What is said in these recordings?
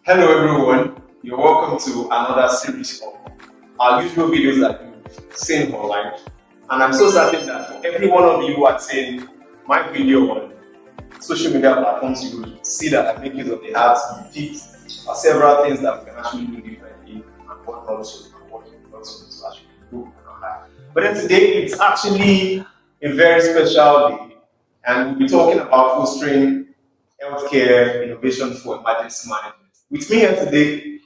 Hello everyone, you're welcome to another series of our usual videos that you've seen online. And I'm so certain that for every one of you who are seeing my video on social media platforms, you will see that I make use of the apps, you picked several things that we can actually do differently and what not to, and what not to actually do. But then today, it's actually a very special day, and we'll be talking about fostering healthcare innovation for emergency management. With me here today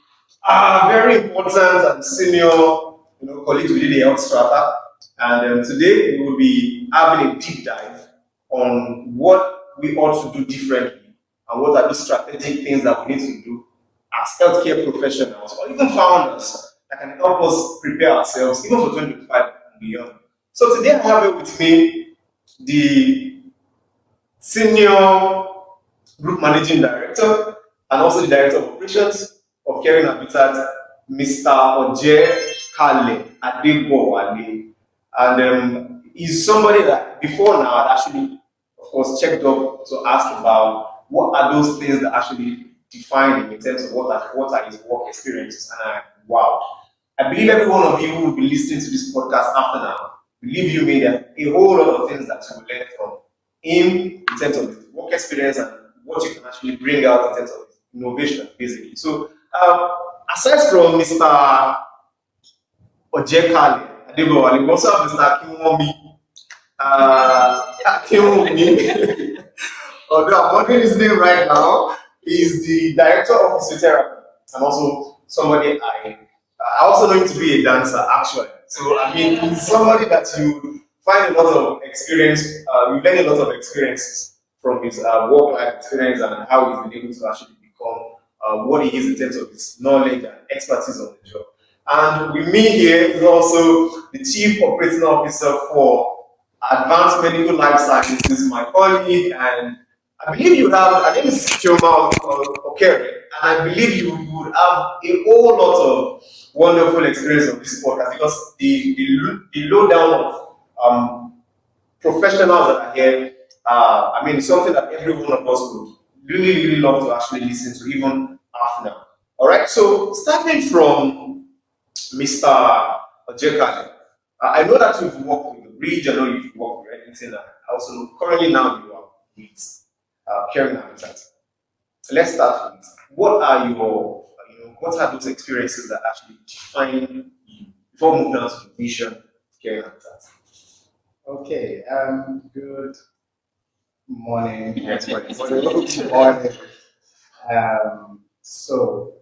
are very important and senior colleagues within the health strata. And today we will be having a deep dive on what we ought to do differently and what are the strategic things that we need to do as healthcare professionals or even founders that can help us prepare ourselves even for 2025 and beyond. So today I have here with me the senior group managing director and also the director of operations of Caring Habitat, Mr. Ojekale Adebowale. And he's somebody that before now had actually, of course, checked up to ask about what are those things that actually define him in terms of what are his work experiences. And wow, I believe every one of you who will be listening to this podcast after now, believe you me, there are a whole lot of things that you will learn from him in terms of his work experience and what you can actually bring out in terms of innovation, basically. So, aside from Mr. Ojekale Adebowale, we also have Mr. Akinwonmi. Although I'm wondering his name right now, he's the director of Physiotherapy and also somebody I also know him to be a dancer, actually. So, I mean, he's somebody that you find a lot of experience, you learn a lot of experiences from his work-life experience and how he's been able to actually become what he is in terms of his knowledge and expertise on the job. And with me here is also the Chief Operating Officer for Advanced Medical Life Sciences, my colleague, and I believe you have, her name is Chioma Okere, and I believe you would have a whole lot of wonderful experience on this podcast because the lowdown of professionals that are here, I mean, it's something that every one of us would really love to actually listen to, even after now. All right, so starting from Mr. Ojekale, I know that you've worked with the Bridge, I know you've worked with Reddington, and I also know currently now you are with Caring Habitat. Let's start with what are what are those experiences that actually define you before moving on to the vision of Caring Habitat? Okay, good morning. Good morning. So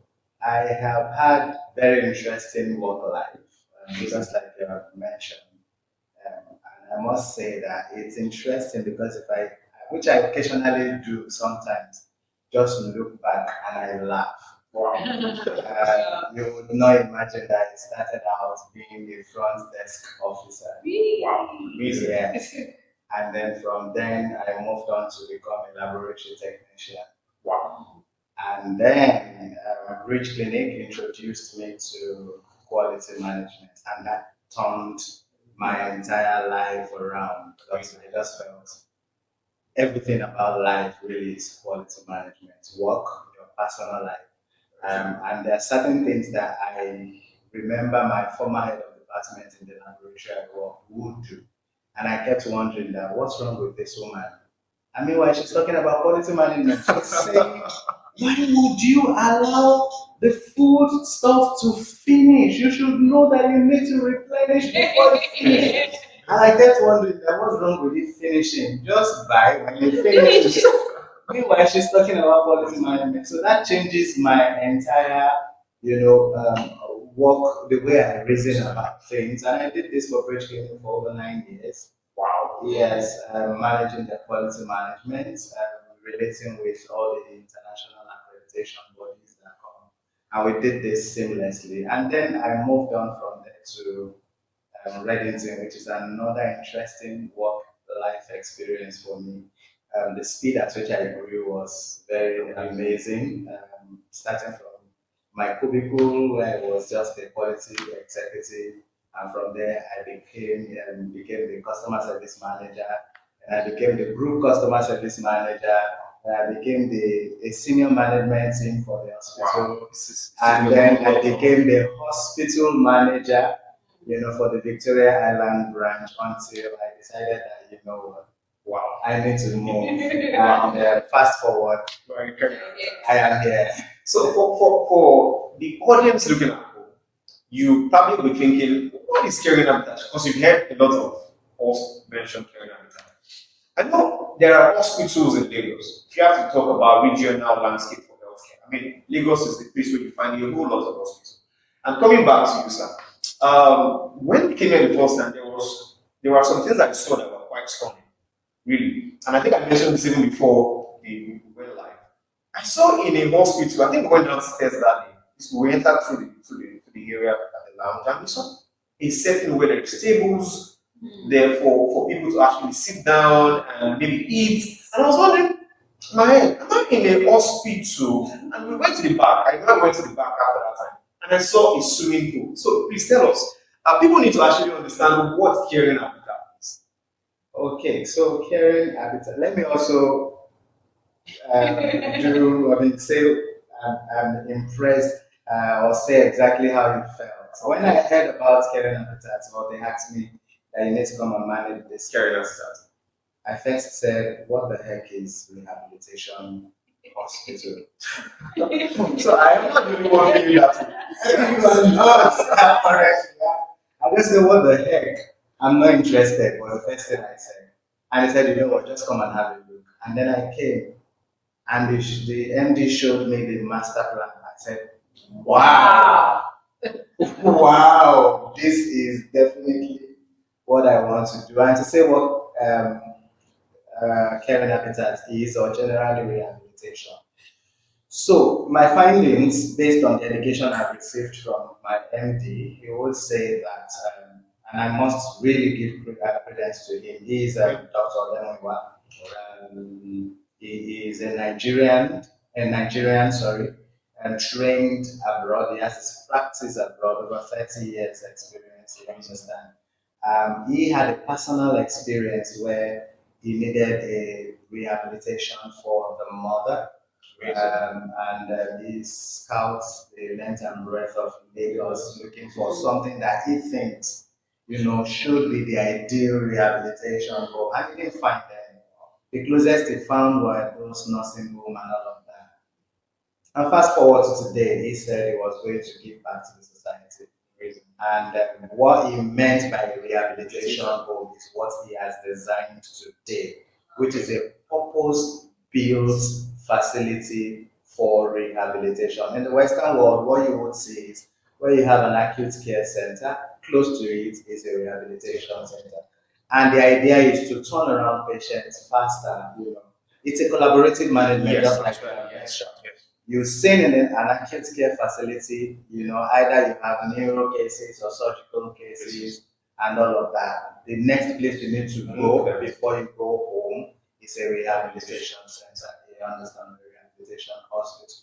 I have had very interesting work life, just like you have mentioned. And I must say that it's interesting because which I occasionally do sometimes, just look back and I laugh. Wow. You would not imagine that I started out being a front desk officer. Wow. Amazing. Yes. And then from then I moved on to become a laboratory technician. Wow. And then Bridge Clinic introduced me to quality management, and that turned my entire life around because I just felt everything about life really is quality management, work, your personal life. And there are certain things that I remember my former head of department in the laboratory I work would do. And I kept wondering that what's wrong with this woman? I mean, while she's talking about quality management, she's saying, why would you allow the food stuff to finish? You should know that you need to replenish before it finishes. And I kept wondering that what's wrong with it finishing? Just buy when you finish. Meanwhile, she's talking about quality management. So that changes my entire, work, the way I reason about things. And I did this for Bridge Clinic for over 9 years. Wow. Yes, managing the quality management, relating with all the international accreditation bodies that come. And we did this seamlessly. And then I moved on from there to Reddington, which is another interesting work-life experience for me. The speed at which I grew was very amazing. Starting from my cubicle, where I was just a quality executive, and from there I became the customer service manager, and I became the group customer service manager. I became a senior management team for the hospital. Wow. And then I became the hospital manager, for the Victoria Island branch until I decided that, Wow. I need to move. And fast forward, I am here. So for the audience looking at home, you probably be thinking, what is caring habitat? Because you've heard a lot of us mention caring habitat. I know there are hospitals in Lagos. If you have to talk about regional landscape for healthcare, I mean, Lagos is the place where you find a whole lot of hospitals. And coming back to you, sir, when we came here the first time, there were some things I saw that were quite stunning, really. And I think I mentioned this even before we went live. I saw in a hospital, I think we went downstairs that day. We entered through the area at the lounge, and we saw a setting where there is tables there for people to actually sit down and maybe eat. And I was wondering, my head, am I in a hospital? And we went to the back. I remember going to the back after that time, and I saw a swimming pool. So please tell us, people need to actually understand what caring habitat is. Okay, so caring habitat. Let me also say I'm impressed or say exactly how you felt. So when I heard about caring habitats, or they asked me that you need to come and manage this caring habitat, I first said, what the heck is rehabilitation hospital? So I am not the only one feeling that. You are not correct. I just said, what the heck? I'm not interested, was the first thing I said. And he said, you know what, just come and have a look. And then I came, and the MD showed me the master plan. I said, wow, wow, this is definitely what I want to do. And to say what caring habitat is, or generally rehabilitation. So my findings, based on the education I've received from my MD, he would say that, and I must really give credence to him. He is Dr. Ademowa. He is a Nigerian, and trained abroad. He has his practice abroad, over 30 years experience, you understand. He had a personal experience where he needed a rehabilitation for the mother. And he scouts the length and breadth of Lagos, looking for something that he thinks, should be the ideal rehabilitation for. And he didn't find them. The closest he found were those nursing home and all of that. And fast forward to today, he said he was going to give back to the society. And what he meant by rehabilitation home is what he has designed today, which is a purpose-built facility for rehabilitation. In the Western world, what you would see is where you have an acute care center, close to it is a rehabilitation center. And the idea is to turn around patients faster. It's a collaborative management, just like yes. You've seen in an acute care facility, either you have neuro cases or surgical cases and all of that. The next place you need to go before you go home is a rehabilitation center. You understand, the rehabilitation hospital.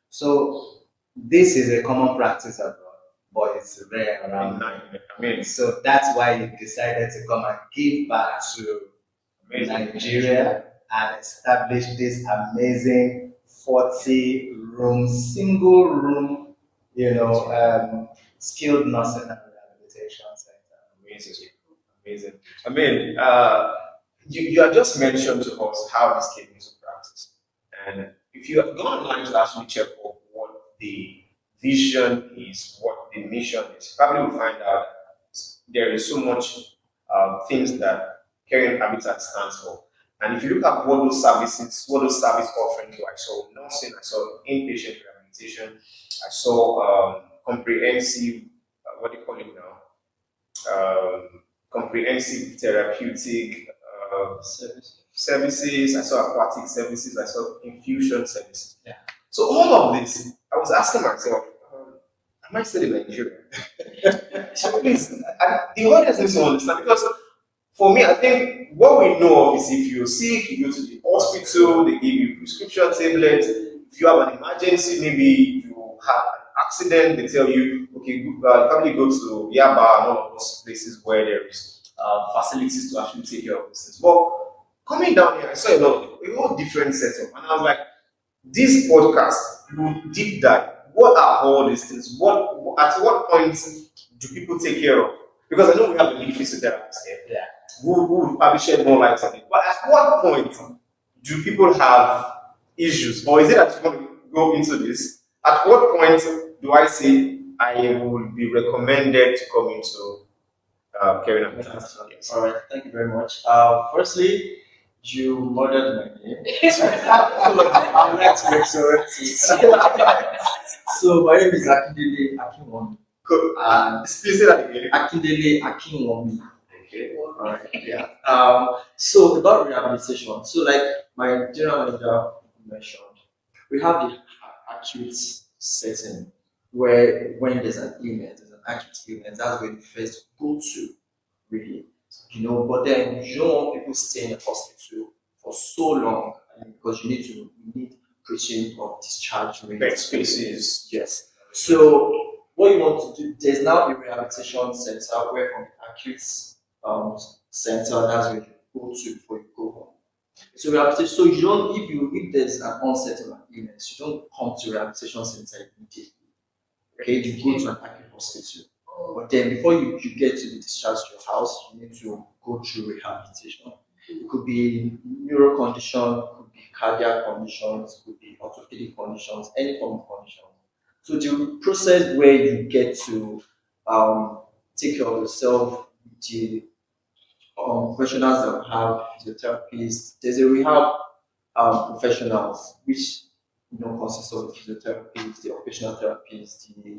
So this is a common practice abroad, but it's rare around. So that's why he decided to come and give back to Nigeria and establish this amazing 40-room, single room, skilled nursing and rehabilitation center. Amazing. I mean, you have just mentioned to us how this came into practice. And if you go online to actually check out what the vision is, what the mission is, probably will find out there is so much things that Caring Habitat stands for. And if you look at what those service offerings were, I saw nursing, I saw inpatient rehabilitation, I saw comprehensive, what do you call it now? Comprehensive therapeutic services, I saw aquatic services, I saw infusion services. Yeah. So all of this, I was asking myself, am I still in Nigeria? So please, the audience needs to understand, because for me, I think what we know of is if you're sick, you go to the hospital, they give you prescription tablets. If you have an emergency, maybe you have an accident, they tell you, okay, probably go to Yaba and all of those places where there is facilities to actually take care of this. But Coming down here, I saw a whole different setup, and I was like, this podcast, you deep dive. What are all these things? At what point do people take care of? Because I know we have a lead physiotherapist here, Yeah. who will probably shed more light on it. But at what point do people have issues, or is it that you want to go into this? At what point do I say I would be recommended to come into caring and maintenance? Yes. All right, thank you very much. Firstly, you murdered my name. I would like to make sure so my name is Akindele Akinwonmi. Good. Please say that again. Akindele Akinwonmi. Okay. All right. Yeah. So about rehabilitation. So like my general manager mentioned, we have the acute setting where when there's an illness, there's an acute illness, that's where you first go to, really. But then you don't want people staying in the hospital for so long because you need preaching of discharge rate. Bed spaces. Yes. So what you want to do, there's now a rehabilitation center where from the acute center, that's where you go to before you go home. So rehabilitation, so you don't, if there's an onset of an illness, you don't come to rehabilitation center immediately. Okay, you go to an acute hospital. But then before you get to be discharged to your house, you need to go through rehabilitation. It could be neuro condition, it could be cardiac conditions, it could be orthopedic conditions, any form of condition. So the process where you get to take care of yourself, the professionals that we have, physiotherapists, there's a rehab professionals which consists of the physiotherapists, the occupational therapists, the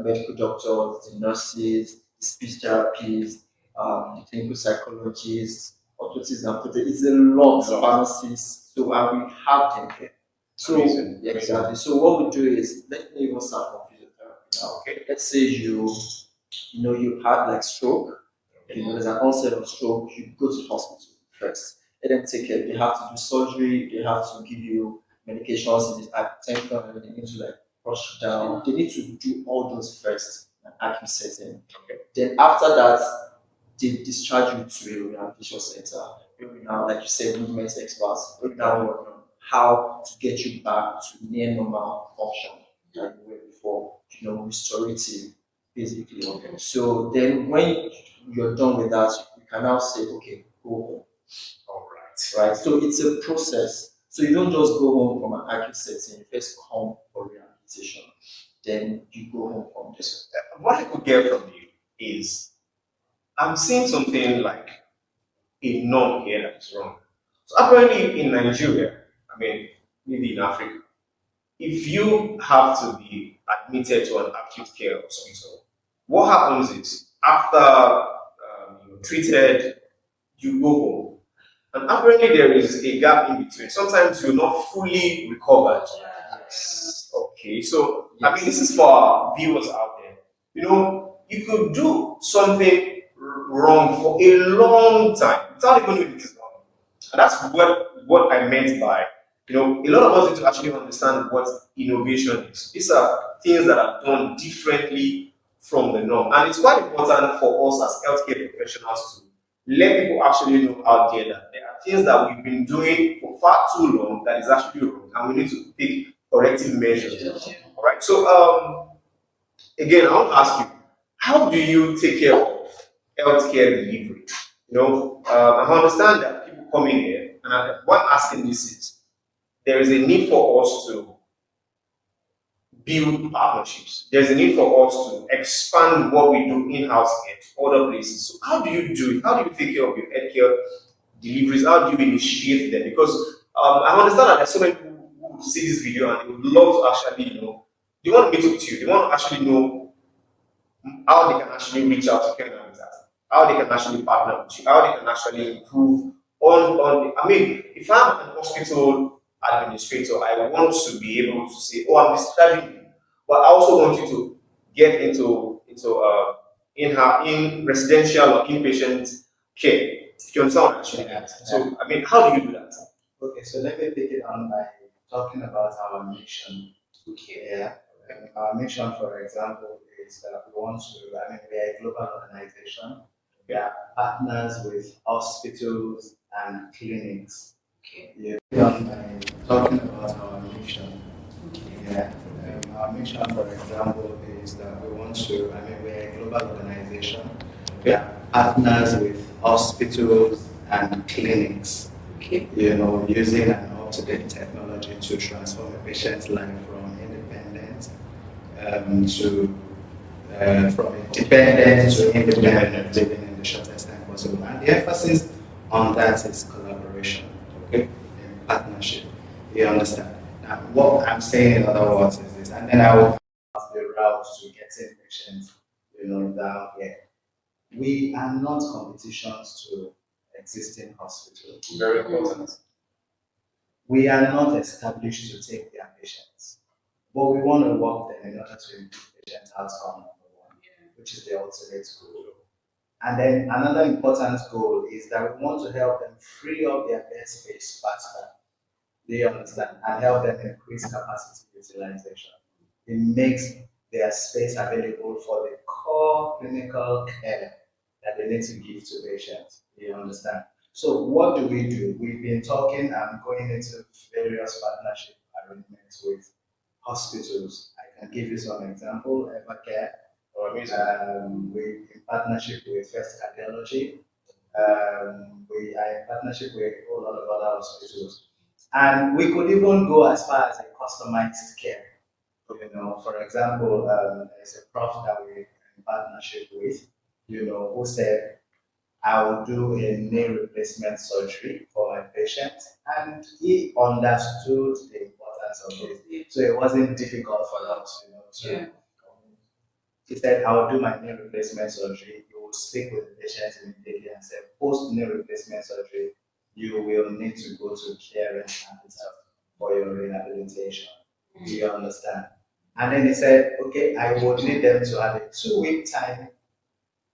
medical doctors, the nurses, the speech therapists, the clinical psychologists, orthotists and prothetists. It's a lot of pharmacists, so and we have them here. So yeah, exactly. So what we do is let me even start from physiotherapy now. Okay. Let's say you had like stroke. There's an onset of stroke. You go to the hospital first. Let them take care. They have to do surgery. They have to give you medications. If it's hypertension, and they need to like push down. They need to do all those first and acute setting. Okay. Then after that, they discharge you to a rehabilitation center. Maybe now, like you said, movement experts. Maybe now work on how to get you back to near normal function like you were before. Restorative, basically. Okay. So then when you're done with that, you can now say, okay, go home. All right. Right. So it's a process. So you don't just go home from an acute setting. You first come for rehabilitation, then you go home from this. What I could get from you is I'm seeing something like a norm here that is wrong. So apparently in Nigeria, maybe in Africa, if you have to be admitted to an acute care hospital, what happens is after you're treated, you go home. And apparently there is a gap in between. Sometimes you're not fully recovered. Yes. Okay, so Yes. this is for our viewers out there. You could do something wrong for a long time without even knowing it is wrong. And that's what I meant by, a lot of us need to actually understand what innovation is. These are things that are done differently from the norm. And it's quite important for us as healthcare professionals to let people actually know out there that there are things that we've been doing for far too long that is actually wrong, and we need to take corrective measures. All right. So, again, I want to ask you, how do you take care of healthcare delivery? I understand that people come in here, and what I'm asking this is, there is a need for us to build partnerships. There's a need for us to expand what we do in-house here to other places. So how do you do it? How do you take care of your healthcare deliveries? How do you initiate them? Because I understand that there's so many people who see this video and they would love to actually, they want to meet up with you. They want to actually know how they can actually reach out to Kenya with that, how they can actually partner with you, how they can actually improve on if I'm an hospital administrator, I want to be able to say, oh, I'm discharging you, but I also want you to get into in residential or inpatient care. If you understand what I'm actually at. So how do you do that? Okay, so let me pick it on by talking about our mission. Okay. Yeah. Our mission, for example, is that we want to, we are a global organization. We are partners with hospitals, and clinics. Okay. Yeah, done by talking about our mission. Yeah. Our mission, for example, is that we want to, we're a global organization. We are partners with hospitals and clinics, Okay. using an up-to-date technology to transform a patient's life from independent to from independent to independent, living in the shortest time possible. And the emphasis on that is collaboration, okay, and partnership. You understand? Now, what I'm saying in other words is this, and then I will pass the route to getting patients, down here. We are not competitions to existing hospitals. Very important. We are not established to take their patients, but we want to work them in order to improve patient outcome, number one, which is the ultimate goal. And then another important goal is that we want to help them free up their bed space faster. Do you understand? And help them increase capacity utilization. It makes their space available for the core clinical care that they need to give to patients. Do you understand? So what do? We've been talking and going into various partnership arrangements with hospitals. I can give you some example. Evercare, we in partnership with First Cardiology. We are in partnership with a whole lot of other hospitals. And we could even go as far as a customized care. For example, there's a prof that we're in partnership with, who said, I will do a knee replacement surgery for my patient. And he understood the importance of this. So it wasn't difficult for us, to. He said, I will do my knee replacement surgery. You will speak with the patient immediately and say, post knee replacement surgery, you will need to go to care and for your rehabilitation. Do you understand? And then he said, okay, I would need them to have a 2-week time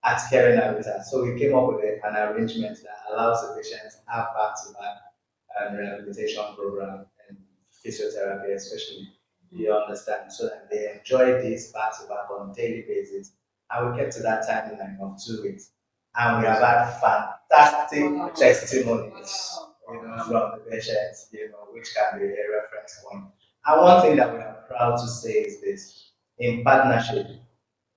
at Caring Habitat. So we came up with an arrangement that allows the patient to have back-to-back rehabilitation program and physiotherapy especially. Do you understand? So that they enjoy this back-to-back on a daily basis. And we kept to that timeline of 2 weeks. And we have had fantastic testimonies, from the patients, which can be a reference point. And one thing that we are proud to say is this: in partnership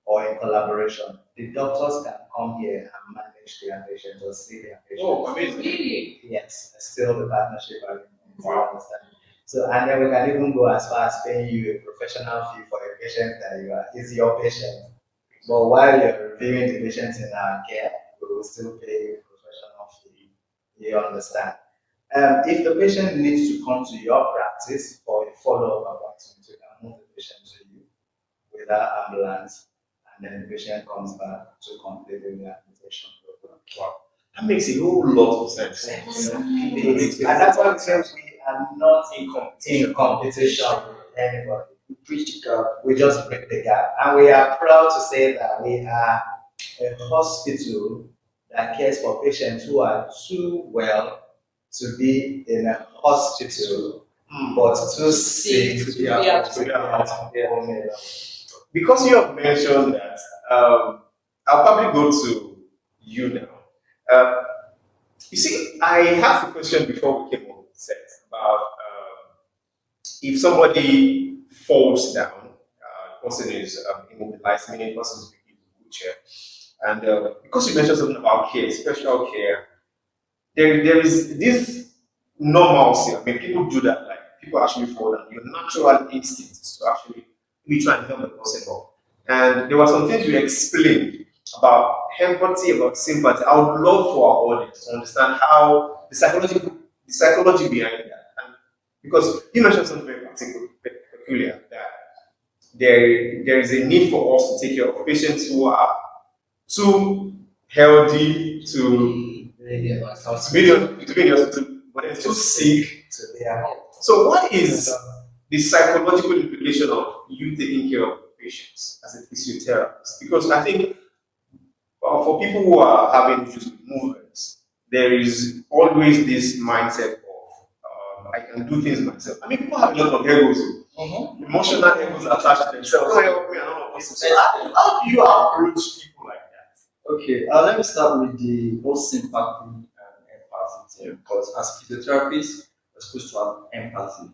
or in collaboration, the doctors can come here and manage their patients or see their patients. Oh, amazing. Really? Yes, still the partnership agreement. Wow. Understand? So, and then we can even go as far as paying you a professional fee for a patient that is your patient. But while you're reviewing the patients in our care, we will still pay you a professional fee. You understand? If the patient needs to come to your practice for a follow-up appointment, you can move the patient to you with our ambulance, and then the patient comes back to complete the rehabilitation program. Wow. That makes a whole lot of sense. And that's why we say we are not in competition with anybody. We bridge the gap. We just break the gap. And we are proud to say that we are a hospital that cares for patients who are too well to be in a hospital, but too sick to be at home. Because you have mentioned that, I'll probably go to you now. You see, I asked a question before we came on set about if somebody falls down, the person is immobilized, meaning the person is in a wheelchair. And because you mentioned something about care, special care, there is this normalcy. People do that. Like, people actually fall down. Your natural instinct is to actually try and help the person up. And there were some things you explained about empathy, about sympathy. I would love for our audience to understand how the psychology behind that. And because you mentioned something very peculiar, that there is a need for us to take care of patients who are too healthy to be in the hospital, but they're too sick to be at home. So what is the psychological implication of you taking care of patients as a physiotherapist? Because I think for people who are having issues with movements, there is always this mindset of I can do things myself. People have a lot of egos, emotional egos attached to themselves. How do you approach people like that? Okay, let me start with the most sympathy and empathy there, because as physiotherapists, we're supposed to have empathy,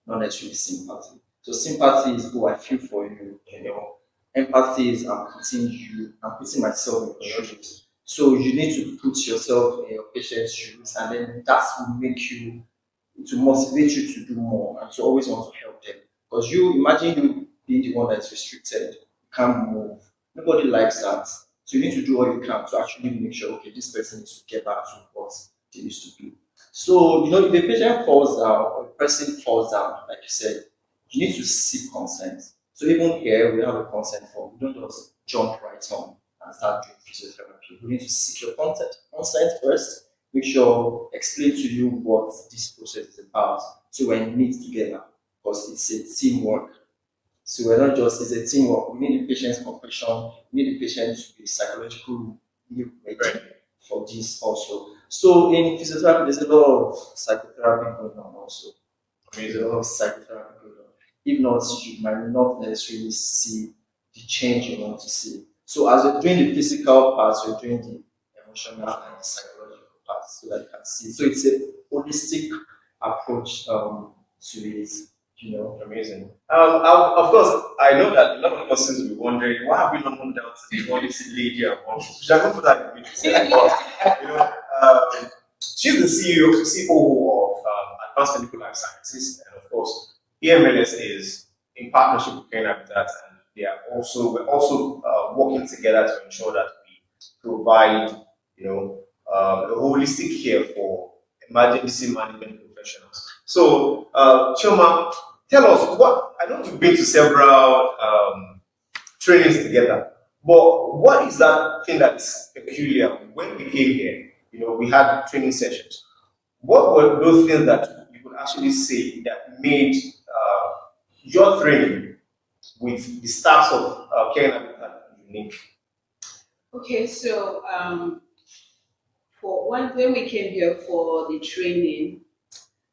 not necessarily sympathy. So sympathy is, oh, I feel for you, you know. Empathy is I'm putting myself in your shoes. So you need to put yourself in your patient's shoes, and then that will make you, to motivate you to do more and to always want to help them. Because you imagine you being the one that's restricted, you can't move. Nobody likes that. So you need to do all you can to actually make sure, okay, this person needs to get back to what they used to do. So, you know, if a patient falls down or a person falls down, like you said, you need to seek consent. So even here, we have a consent form. We don't just jump right on and start doing physiotherapy. We need to seek your consent first. Make sure, explain to you what this process is about. So we're in it together, because it's a teamwork. So we're not just, it's a teamwork. We need the patient's compassion. We need the patient to be psychologically ready for this also. So in physiotherapy, there's a lot of psychotherapy going on also. There's a lot of psychotherapy going on. If not, you might not necessarily see the change you want to see. So as you're doing the physical parts, you're doing the emotional and the psychological parts, so that you can see. So it's a holistic approach to it. You know, amazing. Of course, I know that a lot of persons will be wondering, why have we not moved out to the policy lady and mom? Which I'm going to put that in the you know, she's the COO of Advanced Medical Life Sciences, and of course, EMLS is in partnership with Kenya Habitat, and we're also working together to ensure that we provide, you know, a holistic care for emergency management professionals. So, Chioma, tell us what, I know you've been to several trainings together, but what is that thing that's peculiar? When we came here, you know, we had training sessions. What were those things that you could actually say that made your training with the staffs of Kenya Habitat unique? Okay, so for when we came here for the training,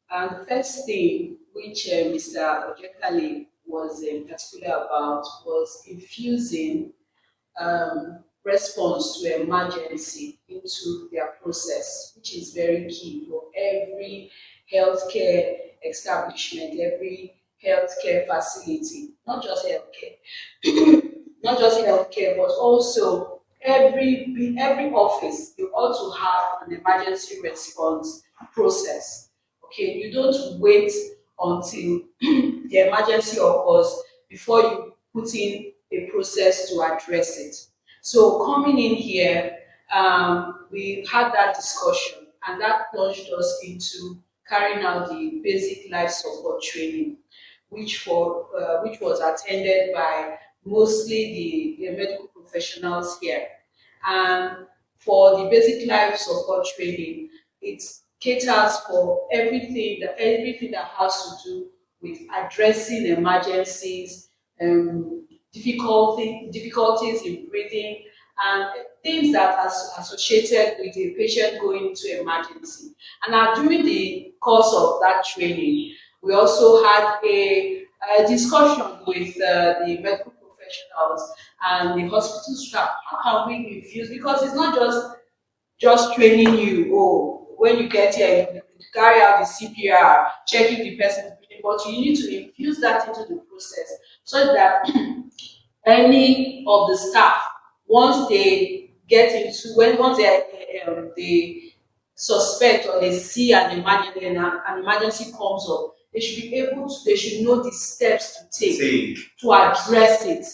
the first thing which Mr. Ojekale was particular about was infusing response to emergency into their process, which is very key for every healthcare establishment, every healthcare facility, not just healthcare, but also every office. You ought to have an emergency response process. Okay, you don't wait until the emergency occurs before you put in a process to address it. So coming in here, we had that discussion, and that plunged us into carrying out the basic life support training, which was attended by mostly the medical professionals here. And for the basic life support training, it caters for everything that has to do with addressing emergencies, difficulties in breathing, and things that are associated with a patient going into emergency. And during the course of that training, we also had a discussion with the medical professionals and the hospital staff. How can we infuse? Because it's not just training you. Oh, when you get here, you carry out the CPR, checking the person's breathing, but you need to infuse that into the process so that any of the staff, once they suspect or they see an emergency comes up, they should know the steps to take to address it.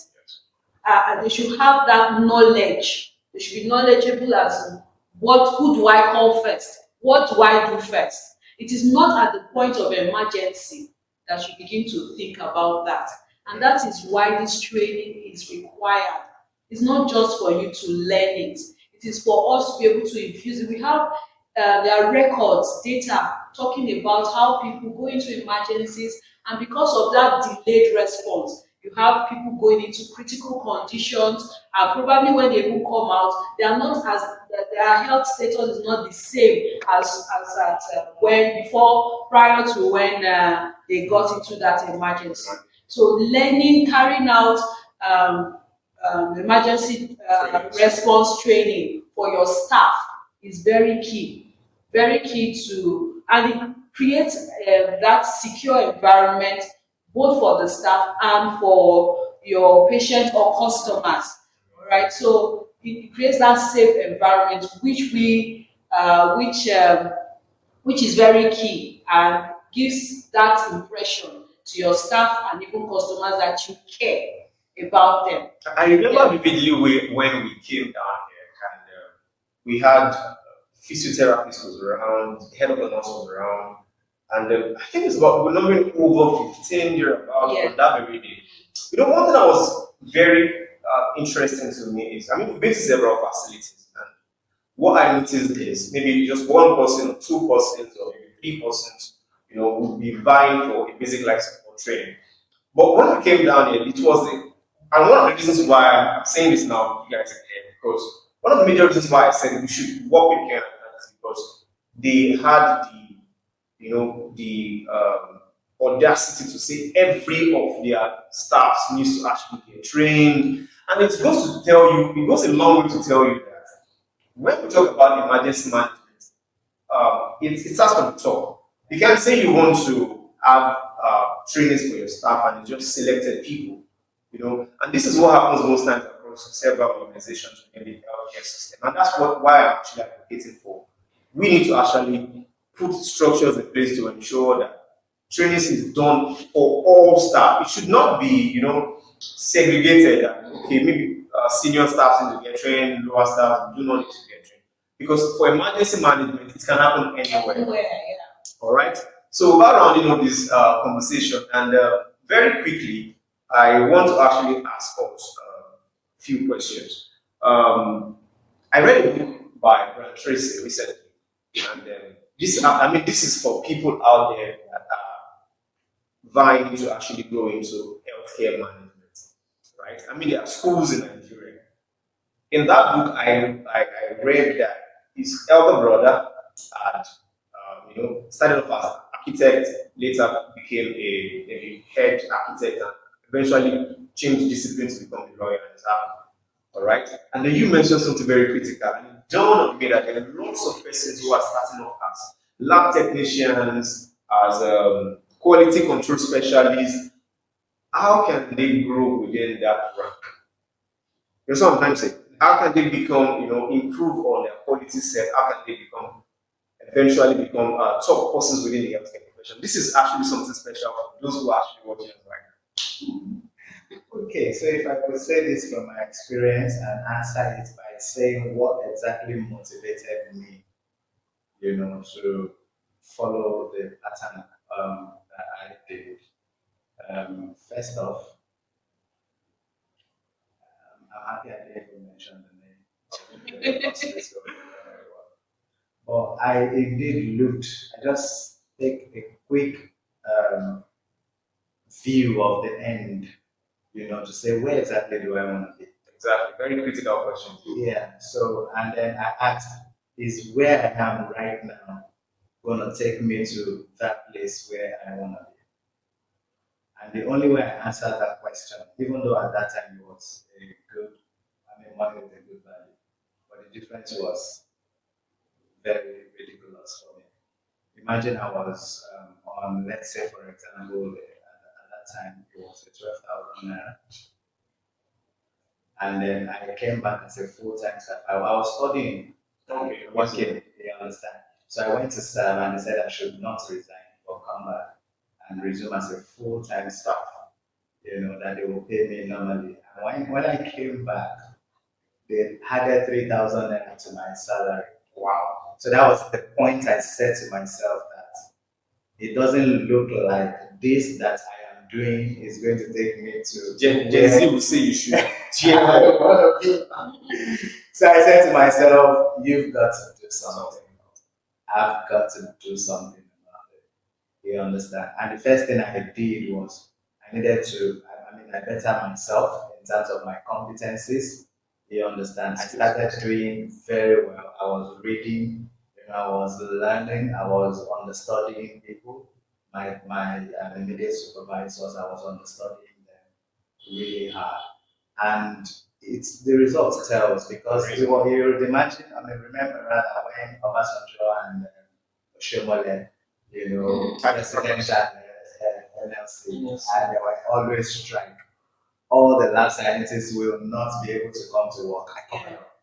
And they should have that knowledge. They should be knowledgeable as who do I call first? What do I do first? It is not at the point of emergency that you begin to think about that. And that is why this training is required. It's not just for you to learn it. It is for us to be able to infuse it. We have there are records, data, talking about how people go into emergencies, and because of that delayed response, you have people going into critical conditions, and probably when they will come out, their health status is not the same as prior to when they got into that emergency. So carrying out emergency response training for your staff is very key very key to, and it creates that secure environment both for the staff and for your patient or customers, right? So it creates that safe environment, which is very key and gives that impression to your staff and even customers that you care about them. I remember vividly when we came down here and we had physiotherapist was around, the head of the nurse was around, and I think it's about we're numbering over 15 years about Yeah. on that very day. You know, one thing that was very interesting to me is, I mean, we've been to several facilities, and what I noticed is maybe just one person or two persons or maybe three persons, you know, would be vying for a basic life support training. But when I came down here, it was the, and one of the reasons why I'm saying this now, you guys are here, because one of the major reasons why I said we should work with care is because they had the, you know, the audacity to say every of their staffs needs to actually get trained, and it goes to tell you, it goes a long way to tell you that when we talk about emergency management, it starts from the top. You can't say you want to have trainings for your staff and you just selected people, you know, and this is what happens most times across several organizations in the healthcare system, and that's why I'm actually advocating for. We need to actually put structures in place to ensure that training is done for all staff. It should not be, you know, segregated. Okay, maybe senior staff need to get trained, lower staff do not need to get trained. Because for emergency management, it can happen anywhere. All right. So we're rounding up this conversation, and very quickly, I want to actually ask us a few questions. I read a book by Brian Tracy recently, and this is for people out there that are vying to actually go into healthcare management, right? I mean, there are schools in Nigeria. In that book, I read that his elder brother had, you know, started off as an architect, later became a head architect, and eventually changed discipline to become a lawyer and his all right. And then you mentioned something very critical, and it dawned on me that there are lots of persons who are starting off as lab technicians, as quality control specialists. How can they grow within that rank? You know, sometimes say, how can they become, you know, improve on their quality set? How can they eventually become top persons within the healthcare profession? This is actually something special for those who are actually watching right now. Okay, so if I could say this from my experience and answer it by saying what exactly motivated me, you know, to follow the pattern that I did. First off, I'm happy I didn't even mention the name. But I indeed looked, I just take a quick view of the end, you know, to say where exactly do I want to be? Exactly, very critical question. Yeah, so, and then I asked, is where I am right now going to take me to that place where I want to be? And the only way I answered that question, even though at that time it was a good, I mean, money was a good value, but the difference was very ridiculous for me. Imagine I was on, let's say, for example, at that time it was a 12,000 naira. And then I came back as a full-time staff. I was studying, working, you understand? So I went to serve and they said I should not resign or come back and resume as a full-time staff, you know, that they will pay me normally. And when I came back, they added 3,000 naira to my salary. Wow. So that was the point I said to myself that it doesn't look like this that I am doing is going to take me to Gen Z will say you should. I don't want to be. So I said to myself, you've got to do something. I've got to do something about it. You understand? And the first thing I did was I needed to, I better myself in terms of my competencies. You understand? I started doing very well. I was reading, you know, I was learning, I was understudying people. My immediate supervisors, I was understudying them really hard. And it's the results tells because you would imagine, remember rather when Obasanjo and Oshomole, presidential LLC, and they were always strike. All the lab scientists will not be able to come to work. I covered up.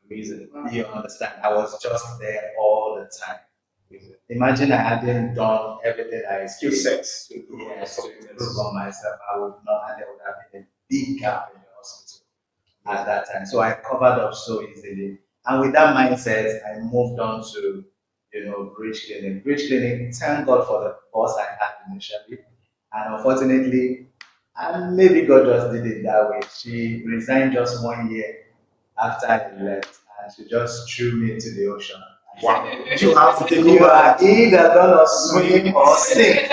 Reason. You understand? I was just there all the time. Imagine I hadn't done everything I Skill sets. to improve on myself. I would not, and there would have been a big gap in the hospital at that time. So I covered up so easily. And with that mindset, I moved on to, Bridge Clinic. Bridge Clinic, thank God for the boss I had initially. And unfortunately, and maybe God just did it that way. She resigned just 1 year after I left, and she just threw me into the ocean. Wow. You have to take You over. are either gonna swim or sink.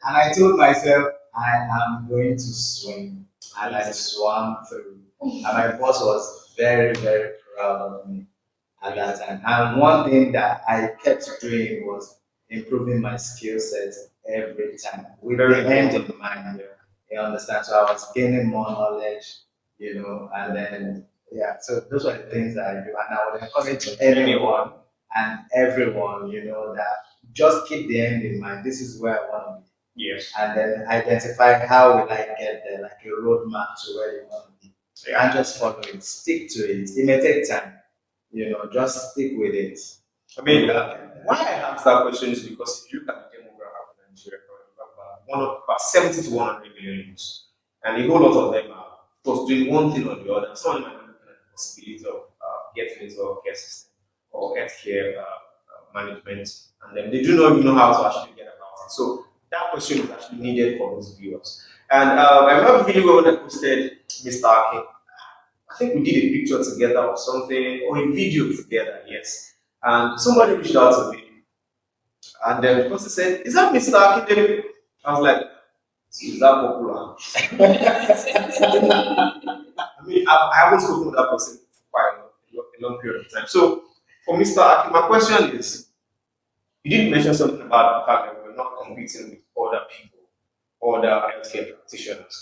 And I told myself, I am going to swim. And I swam through. And my boss was very, very proud of me at that time. And one thing that I kept doing was improving my skill set every time with the end in mind. You understand? So I was gaining more knowledge, and then, so those are the things that I do. And I would encourage anyone and everyone, that just keep the end in mind. This is where I want to be. Yes. And then identify how will I get there, like a roadmap to where you want to be. Yeah. And just follow it, stick to it. It may take time, just stick with it. I mean, why I asked that question is because if you look at the demographic of Nigeria, about 70 to 100 million youths, and a whole lot of them are, of course, doing one thing or the other. Some of them are looking at the possibility of getting into a care system or healthcare management, and then they do not even know how to actually get about it. So that question is actually needed for those viewers. And I remember really well when I posted Mr. Akin. I think we did a picture together or something, or a video together, yes. And somebody reached out to me, and then the person said, "Is that Mr. Akindele?" I was like, "Is that popular?" I mean, I haven't spoken with that person for quite a long period of time. So, for Mr. Akin, my question is, you did mention something about the fact that we're not competing with other people, other healthcare practitioners.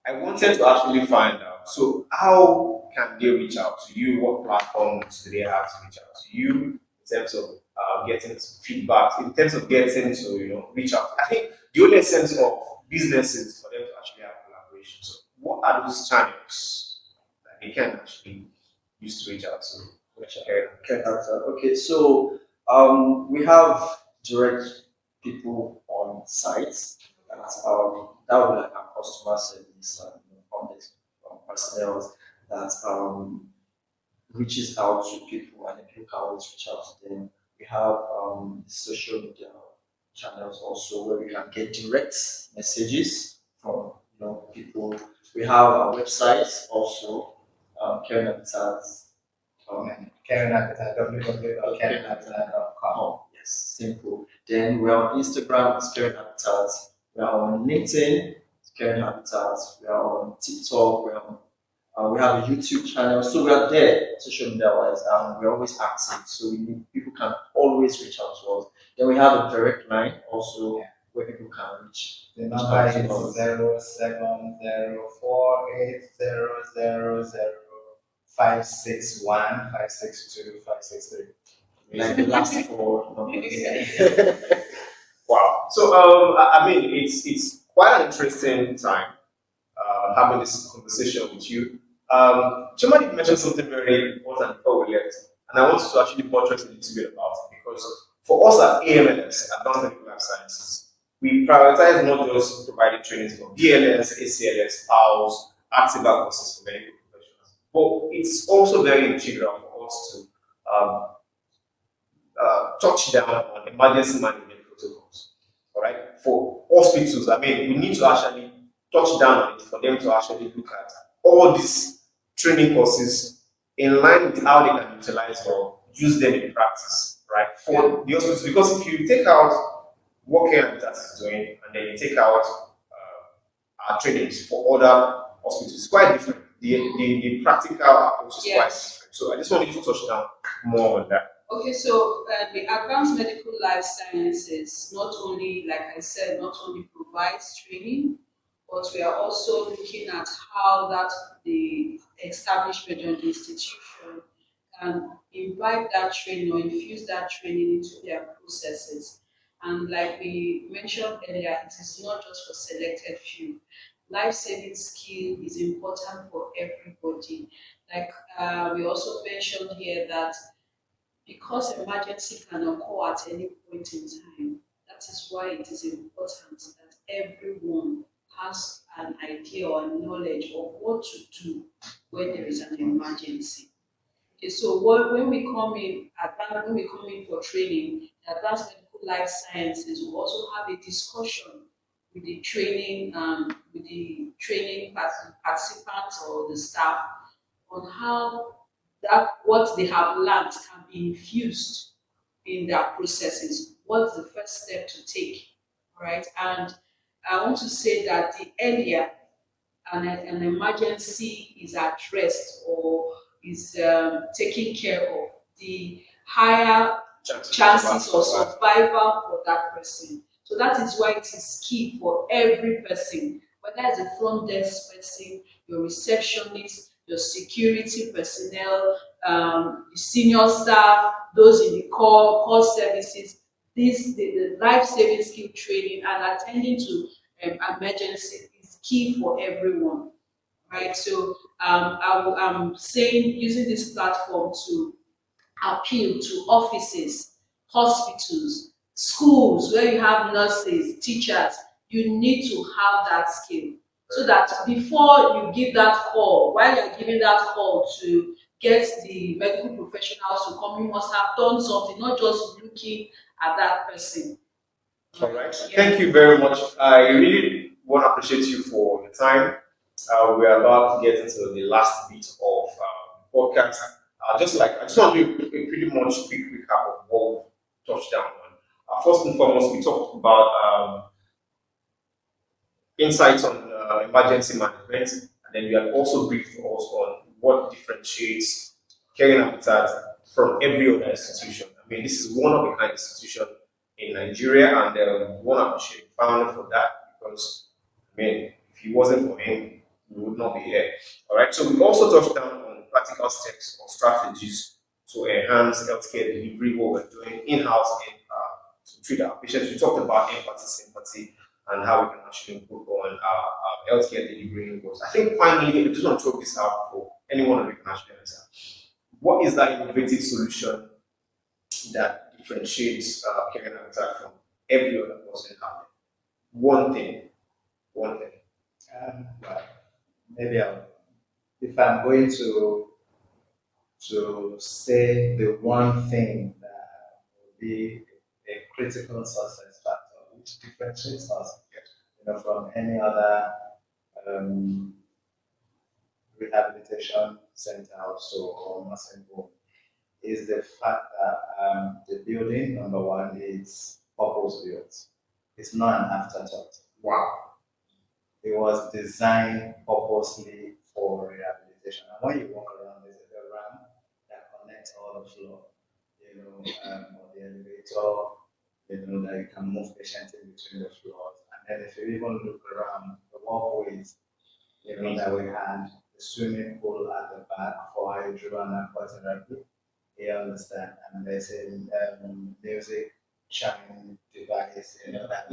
I wanted to actually find out, so how can they reach out to you? What platforms do they have to reach out to you in terms of getting feedback, in terms of getting to, reach out? I think the only sense of business is for them to actually have collaboration. So what are those channels that they can actually use to reach out to? Okay, so we have direct people on sites that would be like our customer service from personnel that reaches out to people, and then people can always reach out to them. We have social media channels also where we can get direct messages from people. We have our websites also, Caring Habitat. Caring Habitat, www.caringhabitat.com. Yes, simple. Then we're on Instagram, it's Caring Habitat. We are on LinkedIn, it's Caring Habitat. We are on TikTok. We have a YouTube channel, so we are there, social media wise, and we're always active. So people can always reach out to us. Then we have a direct line also where people can reach. The number is 07048000561562 563. Like the last four numbers. Wow. So I mean, it's quite an interesting time having this conversation with you. Chioma did mention something very important before we left, and I wanted to actually buttress a little bit about it because for us at AMLS, Advanced Medical Life Sciences, we prioritize not just providing trainings for BLS, ACLS, PALS, active courses for medical professionals, but it's also very integral for us to touch down on emergency management protocols. All right, for hospitals, I mean, we need to actually touch down on it for them to actually look at all these training courses in line with how they can utilize or use them in practice, right? For the hospitals, because if you take out what Care Habitat is doing and then you take out our trainings for other hospitals, it's quite different. The practical approach is quite different. So I just wanted to touch down more on that. Okay, so the Advanced Medical Life Sciences not only, like I said, not only provides training, but we are also looking at how that the establishment or the institution and invite that training or infuse that training into their processes. And like we mentioned earlier, it is not just for selected few. Life-saving skill is important for everybody. Like we also mentioned here that because emergency can occur at any point in time, that is why it is important that everyone has an idea or knowledge of what to do when there is an emergency. Okay, so when we come in, when we come in for training, the advanced medical life sciences will also have a discussion with the training participants or the staff on how that what they have learned can be infused in their processes. What's the first step to take? All right, and I want to say that the earlier an emergency is addressed or is taken care of, the higher chances of survival for that person. So that is why it is key for every person, whether it's a front desk person, your receptionist, your security personnel, the senior staff, those in the core services. The life-saving skill training and attending to emergency is key for everyone, right? So I'm saying using this platform to appeal to offices, hospitals, schools where you have nurses, teachers. You need to have that skill so that before you give that call, while you're giving that call to get the medical professionals to come, you must have done something, not just looking at that person. All right. Yeah. Thank you very much. I really want to appreciate you for your time. We're about to get into the last bit of podcast. I just want to do a pretty much quick recap of what we touched down on. First and foremost, we talked about insights on emergency management, and then you have also briefed us on what differentiates caring habitat from every other institution. I mean, this is one of a kind institution in Nigeria, and we want to appreciate the founder for that, because I mean, if he wasn't for him, we would not be here. All right. So we also touched down on practical steps or strategies to enhance healthcare delivery, what we're doing in-house to treat our patients. We talked about empathy, sympathy, and how we can actually improve on our healthcare delivery goals. I think finally, I just want to throw this out for anyone of you can actually answer. What is that innovative solution that differentiates caring habitat from every other person out there? One thing. Well, maybe if I'm going to say the one thing that will be a critical success factor, which differentiates us, from any other rehabilitation center or nursing home, is the fact that the building, number one, is purpose built. It's not an afterthought. Wow. It was designed purposely for rehabilitation. And when you walk around, there's a ramp that connects all the floor, or the elevator, that you can move patients in between the floors. And then if you even look around the walkways, that we had the swimming pool at the back for hydro and aquatherapy. You understand? And there's a music chime device, that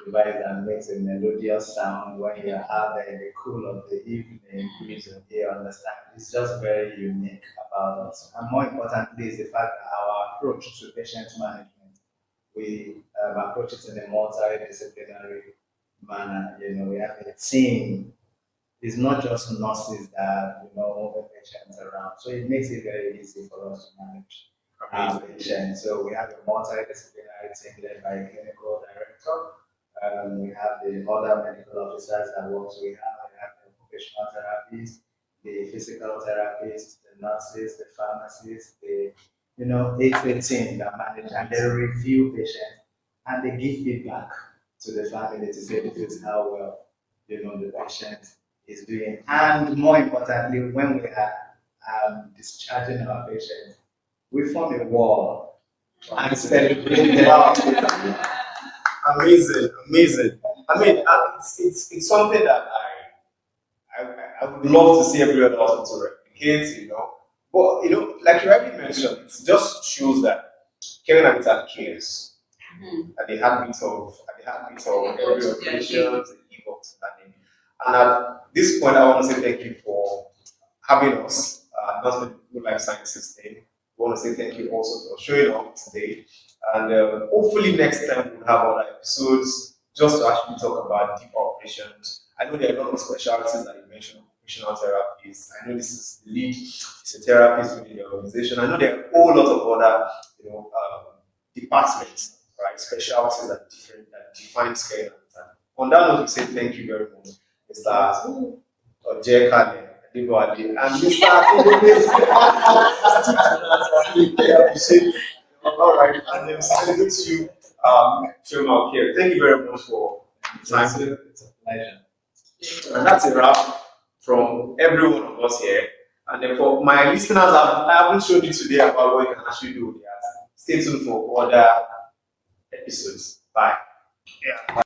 device that makes a melodious sound when you are there in the cool of the evening. You understand? It's just very unique about us. And more importantly is the fact that our approach to patient management, we approach it in a multidisciplinary manner. We have a team. It's not just nurses that move the patients around. So it makes it very easy for us to manage our patients. So we have a multidisciplinary team led by a clinical director. We have the other medical officers that work. So we have the occupational therapists, the physical therapists, the nurses, the pharmacists, it's a team that manage, and they review patients and they give feedback to the family to say this is how well the patient is doing. And more importantly, when we are discharging our patients, we form a wall and celebrate them. Amazing. I mean, it's something that I would love to see every other hospital replicate, But like you already mentioned, it just shows that caring habitat cares at the heartbeat of every operation, the give up to that name. And at this point, I want to say thank you for having us, not for the Good Life Sciences thing. We want to say thank you also for showing up today. And hopefully next time we'll have other episodes just to actually talk about deep operations. I know there are a lot of specialties that you mentioned, occupational therapists. I know this is the lead physiotherapist within the organization. I know there are a whole lot of other departments, right? Specialties that define scale. On that note, we say thank you very much, Mr. Ojekale Adebowale and Mr. Akindele. I appreciate it. All right, and then salute you, Chioma Okere. Thank you very much for the time. It's a pleasure. And that's a wrap from every one of us here. And then for my listeners, I haven't showed you today about what you can actually do with that. Stay tuned for other episodes. Bye. Yeah.